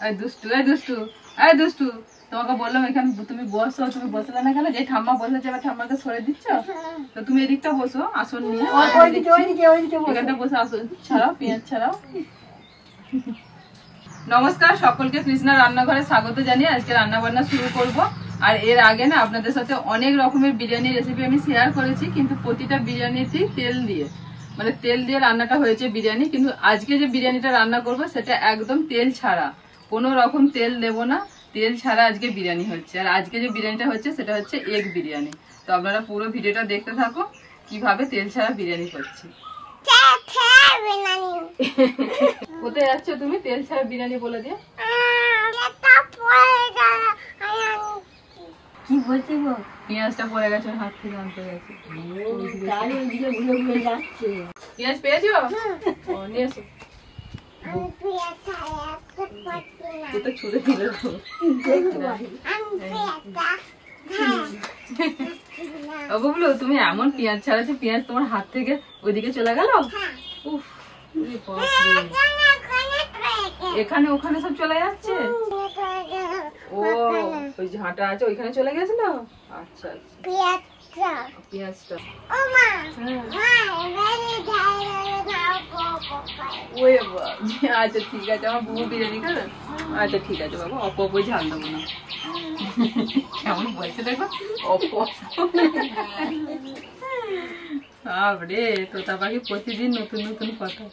এই দুষ্টু এই দুষ্টু এই দুষ্টু, তোমাকে বললাম এখানে তুমি বসো, তুমি বসলে না কেন? যে ঠাম্মা বসেছে এবার ঠাম্মাকে সরে দিচ্ছ, তো তুমি এদিকটা বসো আসন নিয়ে, এখানটা বসে আসন ছাড়াও, পেঁয়াজ ছাড়াও। নমস্কার সকলকে, কৃষ্ণা রান্নাঘরে স্বাগত জানিয়ে আজকে রান্না বান্না শুরু করব। আর এর আগে না আপনাদের সাথে অনেক রকমের বিরিয়ানি রেসিপি আমি শেয়ার করেছি, কিন্তু প্রতিটা বিরিয়ানিতেই তেল দিয়ে, মানে তেল দিয়ে রান্নাটা হয়েছে বিরিয়ানি। কিন্তু আজকে যে বিরিয়ানিটা রান্না করব সেটা একদম তেল ছাড়া, কোনো রকম তেল দেব না, তেল ছাড়া আজকে বিরিয়ানি হচ্ছে। আর আজকে যে বিরিয়ানিটা হচ্ছে সেটা হচ্ছে এগ বিরিয়ানি। তো আপনারা পুরো ভিডিওটা দেখতে থাকো কিভাবে তেল ছাড়া বিরিয়ানি করছি। কোথায় যাচ্ছ তুমি? তেল ছাড়া বিরিয়ানি বলে দিয়ে কি বলছি গো? পেঁয়াজটা পড়ে গেছে হাত থেকে, আনতে গেছে। যাচ্ছে পেঁয়াজ পেয়েছো? ও নিয়ে এসো। তো ছুড়ে দিল। বুবলু তুমি এমন পেঁয়াজ ছাড়াচ্ছ, পেঁয়াজ তোমার হাত থেকে ওইদিকে চলে গেল। উফ, এখানে ওখানে সব চলে যাচ্ছে। ও ওই ঝাঁটা আছে ওইখানে চলে গেছিল। আচ্ছা পেঁয়াজটা আচ্ছা ঠিক আছে, আমার বউ বিরিয়ানি খাবে। আচ্ছা ঠিক আছে বাবা, অপ অপই ঝাল দেবো না। কেমন বলছে দেখো, অপ। বাবরে, তোতা পাখি প্রতিদিন নতুন নতুন কথা।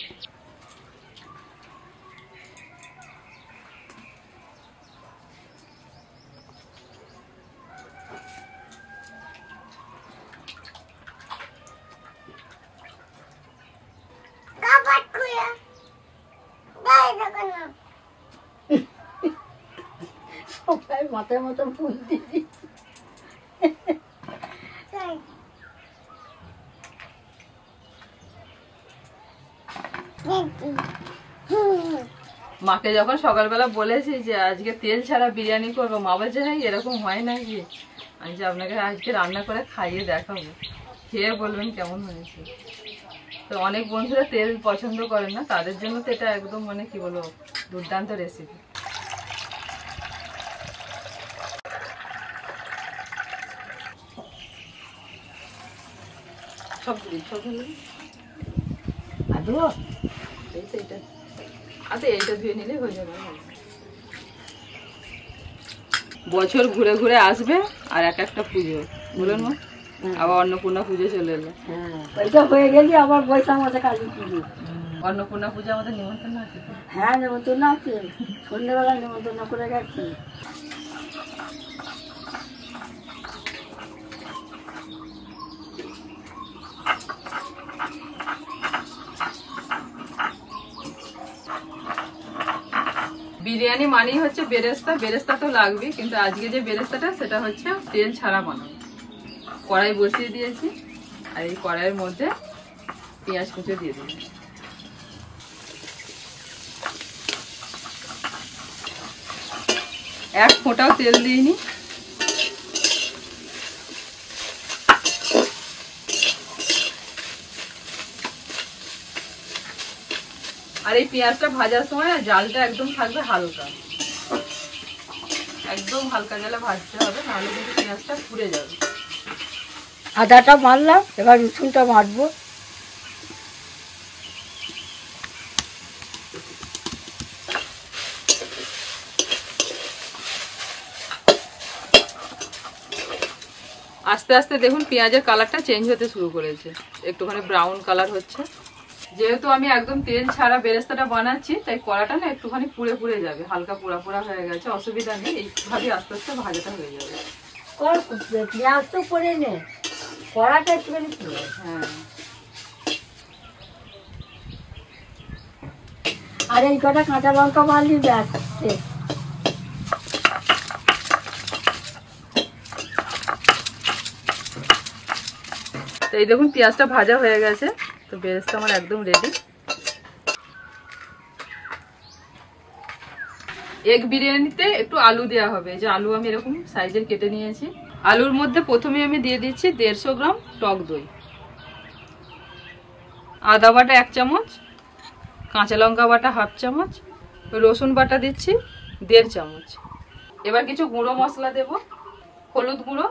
মাথার মতো ফুল দিদি। মাকে যখন সকালবেলা বলেছি যে আজকে তেল ছাড়া বিরিয়ানি করবো, মা বলছে হ্যাঁ এরকম হয় নাকি। আমি যে আপনাকে আজকে রান্না করে খাইয়ে দেখাবো, খেয়ে বলবেন কেমন হয়েছে। তো অনেক বন্ধুরা তেল পছন্দ করেন না, তাদের জন্য তো এটা একদম মানে কি বলবো দুর্দান্ত রেসিপি। সব সব এইটা ধুয়ে নিলে হয়ে যাবে। বছর ঘুরে ঘুরে আসবে আর এক একটা পুজো, বলুন মা, আবার অন্নপূর্ণা পুজো চলে এলো। ওইটা হয়ে গেলি আবার বৈশাখ মাসে কালী পুজো। অন্নপূর্ণা পুজো আমাদের নিমন্ত্রণ আছে। হ্যাঁ নিমন্ত্রণ আছে, সন্ধ্যেবেলা নিমন্ত্রণ করে গেছি। বিরিয়ানি মানেই হচ্ছে বেরেস্তা, বেরেস্তা তো লাগবে, কিন্তু আজকে যে বেরেস্তাটা সেটা হচ্ছে তেল ছাড়া বানাবো। কড়াই বসিয়ে দিয়েছি, আর এই কড়াইয়ের মধ্যে পেঁয়াজ কুচো দিয়ে দিই। এক ফোঁটাও তেল দিইনি। আর এই পেঁয়াজটা ভাজার সময় না জালটা একদম থাকবে হালকা, একদম হালকা জালে ভাজতে হবে, নাহলে কিন্তু পেঁয়াজটা পুড়ে যাবে। আদাটা মারলাম, এবার রসুনটা মারবো। আস্তে আস্তে দেখুন পেঁয়াজের কালারটা চেঞ্জ হতে শুরু করেছে, একটুখানি ব্রাউন কালার হচ্ছে। যেহেতু আমি একদম তেল ছাড়া বেরেস্তাটা বানাচ্ছি, তাই কড়াটা না একটুখানি পুড়ে পুড়ে যাবে, হালকা পোড়া পোড়া হয়ে গেছে, অসুবিধা নেই, এইভাবে আস্তে আস্তে ভাজাটা হয়ে যাবে। পেঁয়াজ তো পরে নে, কড়াটা একটুখানি পুড়ে। হ্যাঁ, আর এই কটা কাঁচা লঙ্কা মারলি ব্যাস। তো এই দেখুন পেঁয়াজটা ভাজা হয়ে গেছে, তো বেরেস্তা আমার একদম রেডি। এগ বিরিয়ানিতে একটু আলু দেওয়া হবে, যে আলু আমি এরকম সাইজের কেটে নিয়েছি। আলুর মধ্যে প্রথমে আমি দিয়ে দিচ্ছি 150 গ্রাম টক দই, আদা বাটা 1 চামচ, কাঁচা লঙ্কা বাটা 1/2 চামচ, রসুন বাটা দিচ্ছি 1.5 চামচ। এবার কিছু গুঁড়ো মশলা দেব। হলুদ গুঁড়ো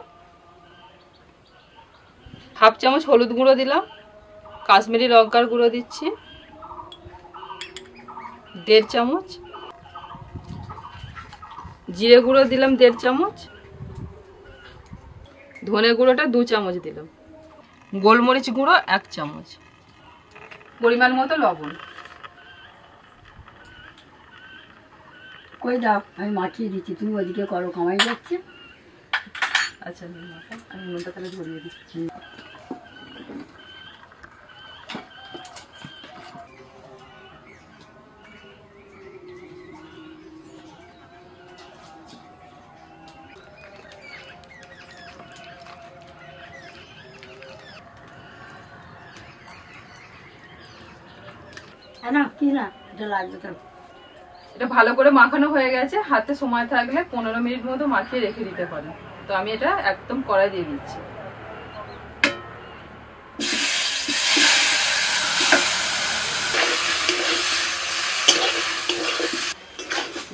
1/2 চামচ হলুদ গুঁড়ো দিলাম। কাশ্মীরি লঙ্কার গুঁড়ো দিচ্ছি 1.5 চামচ। জিরে গুঁড়ো দিলাম 1.5 চামচ। ধনে গুঁড়োটা 2 চামচ দিলাম। গোলমরিচ গুঁড়ো 1 চামচ। পরিমাণ মতো লবণ। কই দাও, আমি মাখিয়ে দিচ্ছি, তুমি ওদিকে করো, কামাই যাচ্ছে। আচ্ছা আমি নুনটা তাহলে ধরিয়ে দিচ্ছি। না কি না, এটা লাগবে তো। এটা ভালো করে মাখানো হয়ে গেছে। হাতে সময় থাকলে 15 মিনিট মতো মাখিয়ে রেখে দিতে পারেন। তো আমি এটা একদম কড়াই দিয়ে দিচ্ছি।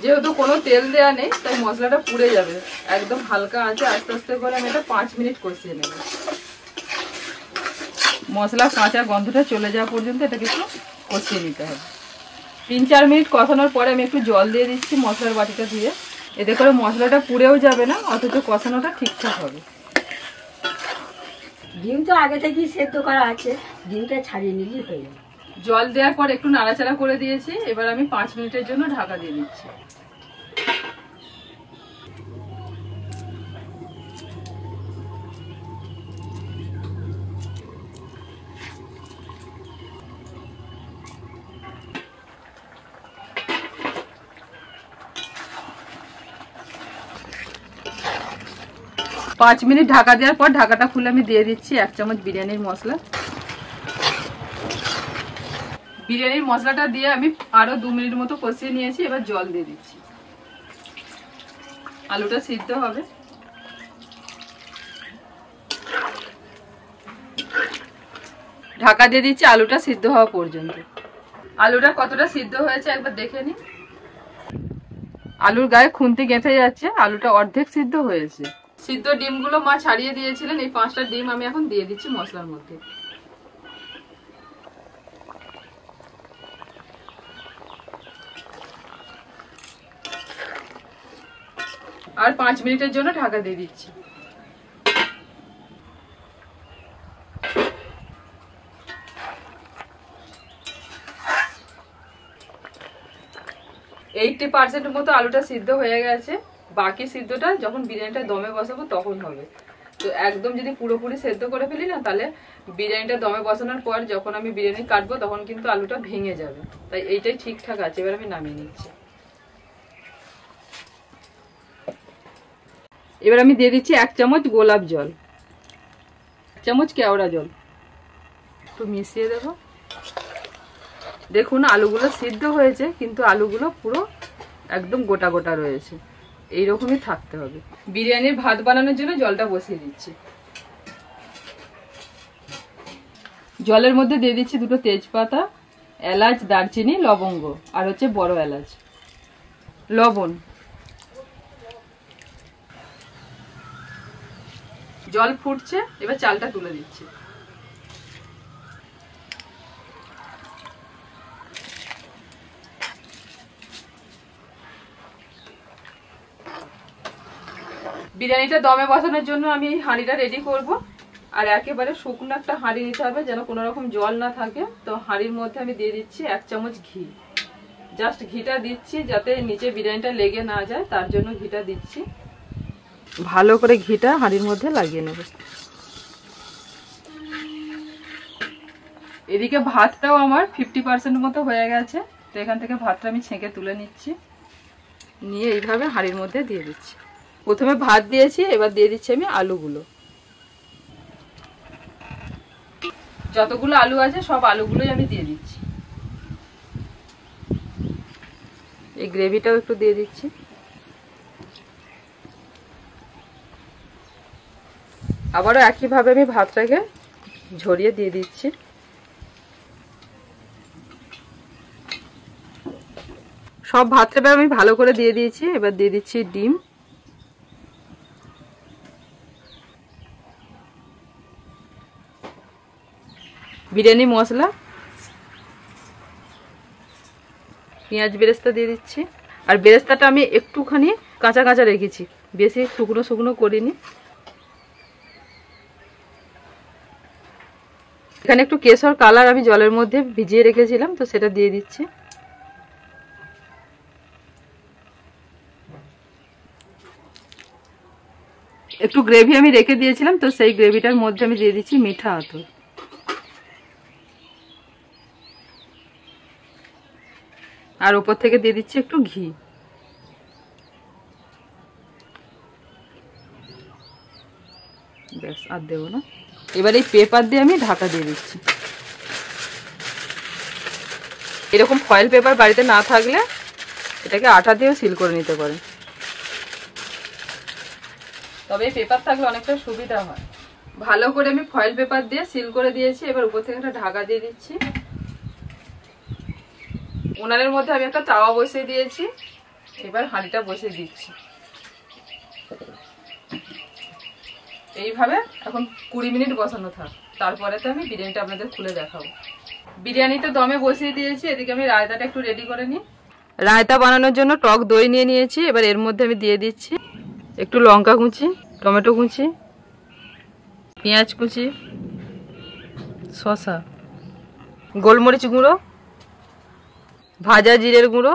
যেহেতু কোনো তেল দেয়া নেই তাই মশলাটা পুড়ে যাবে। একদম হালকা আঁচে আস্তে আস্তে করে আমি এটা 5 মিনিট কষিয়ে নেব। মশলা কাঁচা গন্ধটা চলে যাওয়া পর্যন্ত এটাকে একটু কষিয়ে নিতে হবে। 3-4 মিনিট কষানোর পরে আমি একটু জল দিয়ে দিচ্ছি মশলার বাটিটা দিয়ে। এতে করে মশলাটা পুড়েও যাবে না, অথচ কষানোটা ঠিকঠাক হবে। ডিম তো আগে থেকেই সেদ্ধ করা আছে, ডিমটা ছাড়িয়ে নিলেই হয়ে যাবে। জল দেওয়ার পর একটু নাড়াচাড়া করে দিয়েছি। এবার আমি 5 মিনিটের জন্য ঢাকা দিয়ে দিচ্ছি। পাঁচ মিনিট ঢাকা দেওয়ার পর ঢাকাটা খুলে আমি দিয়ে দিচ্ছি 1 চামচ বিরিয়ানির মশলা। বিরিয়ানির মশলাটা দিয়ে আমি আরো 2 মিনিট মতো কষিয়ে নিয়েছি। এবার জল দিয়ে দিচ্ছি। আলুটা সিদ্ধ হবে। ঢাকা দিয়ে দিচ্ছি আলুটা সিদ্ধ হওয়া পর্যন্ত। আলুটা কতটা সিদ্ধ হয়েছে একবার দেখে নিন। আলুর গায়ে খুন্তি গেঁথে যাচ্ছে, আলুটা অর্ধেক সিদ্ধ হয়েছে। সিদ্ধ ডিমগুলো মা ছাড়িয়ে দিয়েছিলেন। এই 5টা ডিম আমি এখন দিয়ে দিচ্ছি মশলার মধ্যে। আর 5 মিনিটের জন্য ঢাকা দিয়ে দিচ্ছি। এইটি 80% মতো আলুটা সিদ্ধ হয়ে গেছে। বাকি সিদ্ধটা যখন বিরিয়ানিটা দমে বসাবো তখন হবে। তো একদম যদি পুরোপুরি সেদ্ধ করে ফেলি না, তাহলে বিরিয়ানিটা দমে বসানোর পর যখন আমি বিরিয়ানি কাটবো তখন কিন্তু আলুটা ভেঙে যাবে। তাই এইটাই ঠিকঠাক আছে। এবার আমি নামিয়ে নিচ্ছি। এবার আমি দিয়ে দিচ্ছি 1 চামচ গোলাপ জল, 1 চামচ কেওড়া জল। একটু মিশিয়ে দেবো। দেখুন আলুগুলো সিদ্ধ হয়েছে, কিন্তু আলুগুলো পুরো একদম গোটা গোটা রয়েছে। এইরকমই থাকতে হবে। বিরিয়ানির ভাত বানানোর জন্য জলটা বসিয়ে দিচ্ছি। জলের মধ্যে দিয়ে দিচ্ছি 2টো তেজপাতা, এলাচ, দারচিনি, লবঙ্গ আর হচ্ছে বড় এলাচ, লবণ। জল ফুটছে, এবার চালটা তুলে দিচ্ছি। বিরিয়ানিটা দমে বসানোর জন্য আমি এই হাঁড়িটা রেডি করব। আর একেবারে শুকনো একটা হাঁড়ি নিতে হবে যেন কোনো রকম জল না থাকে। তো হাঁড়ির মধ্যে আমি দিয়ে দিচ্ছি 1 চামচ ঘি। জাস্ট ঘিটা দিচ্ছি যাতে নিচে বিরিয়ানিটা লেগে না যায়, তার জন্য ঘিটা দিচ্ছি। ভালো করে ঘিটা হাঁড়ির মধ্যে লাগিয়ে নেব। এদিকে ভাতটাও আমার 50% মতো হয়ে গেছে। তো এখান থেকে ভাতটা আমি ছেঁকে তুলে নিচ্ছি, নিয়ে এইভাবে হাঁড়ির মধ্যে দিয়ে দিচ্ছি। প্রথমে ভাত দিয়েছি, এবার দিয়ে দিচ্ছি আমি আলুগুলো। যতগুলো আলু আছে সব আলুগুলোই আমি দিয়ে দিচ্ছি। এই গ্রেভিটাও একটু দিয়ে দিচ্ছি। আবারও একইভাবে আমি ভাতটাকে ঝরিয়ে দিয়ে দিচ্ছি। সব ভাতটা এবার আমি ভালো করে দিয়ে দিয়েছি। এবার দিয়ে দিচ্ছি ডিম, বিরিয়ানি মশলা, পেঁয়াজ বেরেস্তা দিয়ে দিচ্ছি। আর বেরেস্তাটা আমি একটুখানি কাঁচা কাঁচা রেখেছি, বেশি শুকনো শুকনো করিনি। এখানে একটু কেশর কালার আমি জলের মধ্যে ভিজিয়ে রেখেছিলাম, তো সেটা দিয়ে দিচ্ছি। একটু গ্রেভি আমি রেখে দিয়েছিলাম, তো সেই গ্রেভিটার মধ্যে আমি দিয়ে দিচ্ছি মিঠা আতর। আর উপর থেকে দিয়ে দিচ্ছি একটু ঘি। ব্যাস, আর দেবো না। এবার এই পেপার দিয়ে আমি ঢাকা দিয়ে দিচ্ছি। এরকম ফয়েল পেপার বাড়িতে না থাকলে এটাকে আটা দিয়েও সিল করে নিতে পারেন, তবে এই পেপার থাকলে অনেকটা সুবিধা হয়। ভালো করে আমি ফয়েল পেপার দিয়ে সিল করে দিয়েছি। এবার উপর থেকে একটা ঢাকা দিয়ে দিচ্ছি। উনানের মধ্যে আমি একটা তাওয়া বসিয়ে দিয়েছি, এবার হাঁড়িটা বসিয়ে দিচ্ছি। এইভাবে এখন 20 মিনিট বসানো থাক, তারপরে তো আমি বিরিয়ানিটা আপনাদের খুলে দেখাবো। বিরিয়ানি তো দমে বসিয়ে দিয়েছি, এদিকে আমি রায়তাটা একটু রেডি করে নিই। রায়তা বানানোর জন্য টক দই নিয়ে নিয়েছি। এবার এর মধ্যে আমি দিয়ে দিচ্ছি একটু লঙ্কা কুচি, টমেটো কুচি, পেঁয়াজ কুচি, শসা, গোলমরিচ গুঁড়ো, ভাজা জিরের গুঁড়ো,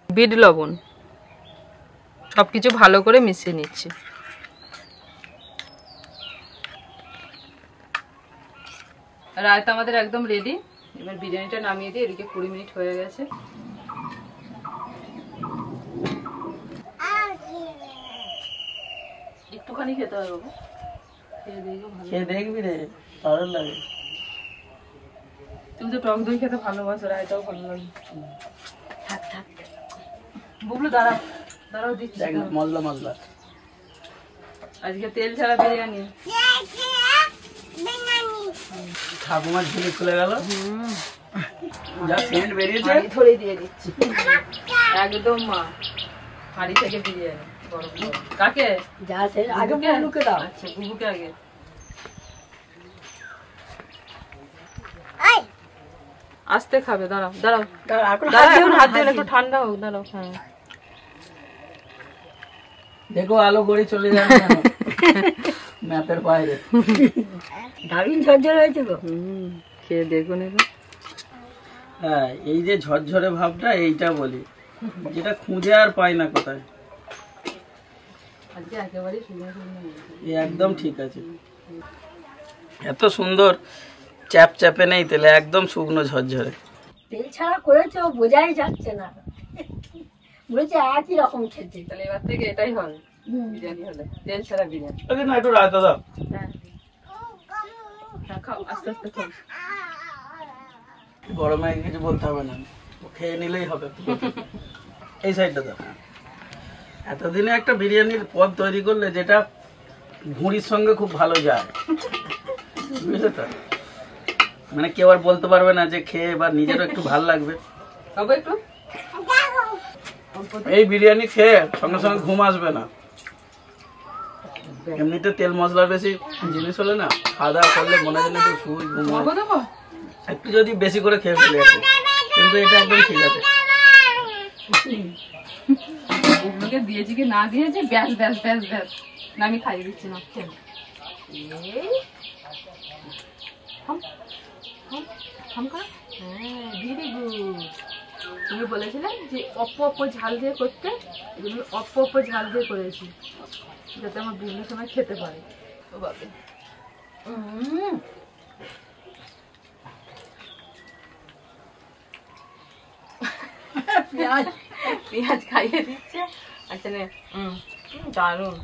বিট লবণ, সবকিছু ভালো করে মিশিয়ে নিচ্ছি। রায়তা আমাদের একদম রেডি। এবার বিরিয়ানিটা নামিয়ে দিই, এদিকে 20 মিনিট হয়ে গেছে। একটুখানি খেতে হবে বাবু, খেয়ে দেখবি রে, ভালো লাগে। তুমি তো টক দই খেতে ভালোবাসো, রায়তাও ভালো লাগে। থাক থাক বুবলু, দাঁড়াও দাঁড়াও, দিচ্ছি মশলা মশলা। আজকে তেল ছাড়া বিরিয়ানি। ঠাকুমার ঝুলি খুলে গেল, যা সেন্ট বেরিয়েছে ধরে দিয়ে দিচ্ছি একদম। মা হাঁড়ি থেকে বিরিয়ানি গরম গরম। কাকে? যা সে আগে বুবলুকে দাও। আচ্ছা, বুবুকে আগে। আস্তে খাবে, দাঁড়াও দাঁড়াও দাঁড়াও, হাত দিও একটু ঠান্ডা হোক, দাঁড়াও। হ্যাঁ দেখো আলো গড়ি চলে যাবে ম্যাপের বাইরে। দারুণ ঝরঝরে হয়েছে গো। খেয়ে দেখুন। হ্যাঁ, এই যে ঝরঝরে ভাবটা, এইটা বলি, যেটা খুঁজে আর পাই না কোথায়। একদম ঠিক আছে, এত সুন্দর চ্যাপ চ্যাপে নেই তেলে, একদম শুকনো ঝরঝরে। তেল ছাড়া করেছো বোঝাই যাচ্ছে না, বলেছে একই রকম খেতে। তাহলে এবার থেকে এটাই হবে বিরিয়ানি হলে, তেল ছাড়া বিরিয়ানি। না একটু রায়তা দাও। হ্যাঁ খাও, আস্তে আস্তে খাও। বড় মাকে কিছু বলতে হবে না, খেয়ে নিলেই হবে। এই সাইডটা দাও। এতদিনে একটা বিরিয়ানির পদ তৈরি করলে যেটা ভুঁড়ির সঙ্গে খুব ভালো যায়, বুঝলে তো? মানে কেউ আর বলতে পারবে না যে খেয়ে, বা নিজেরও একটু ভালো লাগবে। একটু এই বিরিয়ানি খেয়ে সঙ্গে সঙ্গে ঘুম আসবে না। এমনিতে তেল মশলা বেশি জিনিস হলে না, খাওয়া দাওয়া করলে মনে হয় একটু শুই ঘুম, একটু যদি বেশি করে খেয়ে ফেলে আছে, কিন্তু এটা একদম ঠিক আছে। ওগুলোকে দিয়েছি কি না দিয়েছি, ব্যাস ব্যাস ব্যাস ব্যাস। না আমি খাইয়ে দিচ্ছি না, খেয়ে ভেরি গুড। তুমি বলেছিলে যে অল্প ঝাল দিয়ে করতে, এগুলো অল্প ঝাল দিয়ে করেছি যাতে আমার বুবলির সময় খেতে পারে। ও বাবা, পেঁয়াজ খাইয়ে দিচ্ছে। আচ্ছা নে, দারুন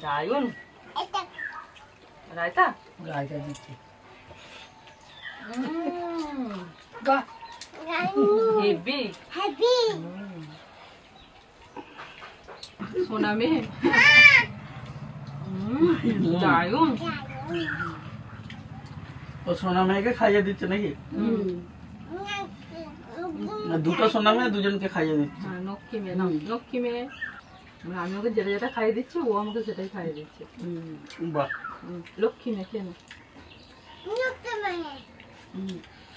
দারুন। রায়তা রায়তা দিচ্ছি। হেভি হেভি সোনা মেয়ে, দারুন। ও সোনা মেয়েকে খাইয়ে দিচ্ছে নাকি? দুটো সোনা মেয়ে দুজনকে খাইয়ে দিচ্ছি। হ্যাঁ, লক্ষ্মী মেয়ে নাম লক্ষ্মী মেয়ে। মানে আমি ওকে যেটা যেটা খাইয়ে দিচ্ছি ও আমাকে সেটাই খাইয়ে দিচ্ছে। বাহ, লক্ষ্মী মেয়ে কেন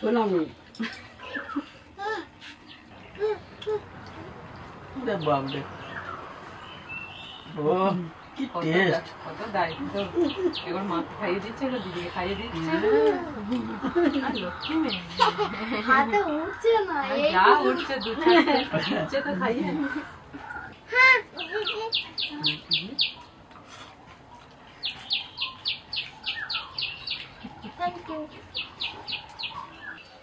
শোনা মেয়ে। ওরে বাপরে, ও কি টেস্ট! কত দায়িত্ব, এবার মাকে খাইয়ে দিচ্ছে, এবার দিদিকে খাইয়ে দিচ্ছে। আর লক্ষ্মী মেয়ে যা উঠছে দু চারটে উঠছে তো খাইয়ে।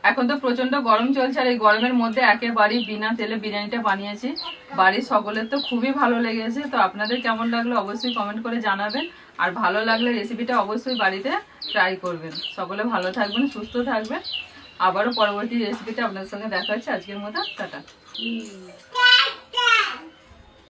এখন তো প্রচন্ড গরম চলছে আর এই গরমের মধ্যে একেবারেই বিনা তেলে বিরিয়ানিটা বানিয়েছি। বাড়ির সকলের তো খুবই ভালো লেগেছে। তো আপনাদের কেমন লাগলো অবশ্যই কমেন্ট করে জানাবেন, আর ভালো লাগলে রেসিপিটা অবশ্যই বাড়িতে ট্রাই করবেন। সকলে ভালো থাকবেন, সুস্থ থাকবেন। আবারও পরবর্তী রেসিপিতে আপনাদের সঙ্গে দেখা হচ্ছে। আজকের মতো টাটা।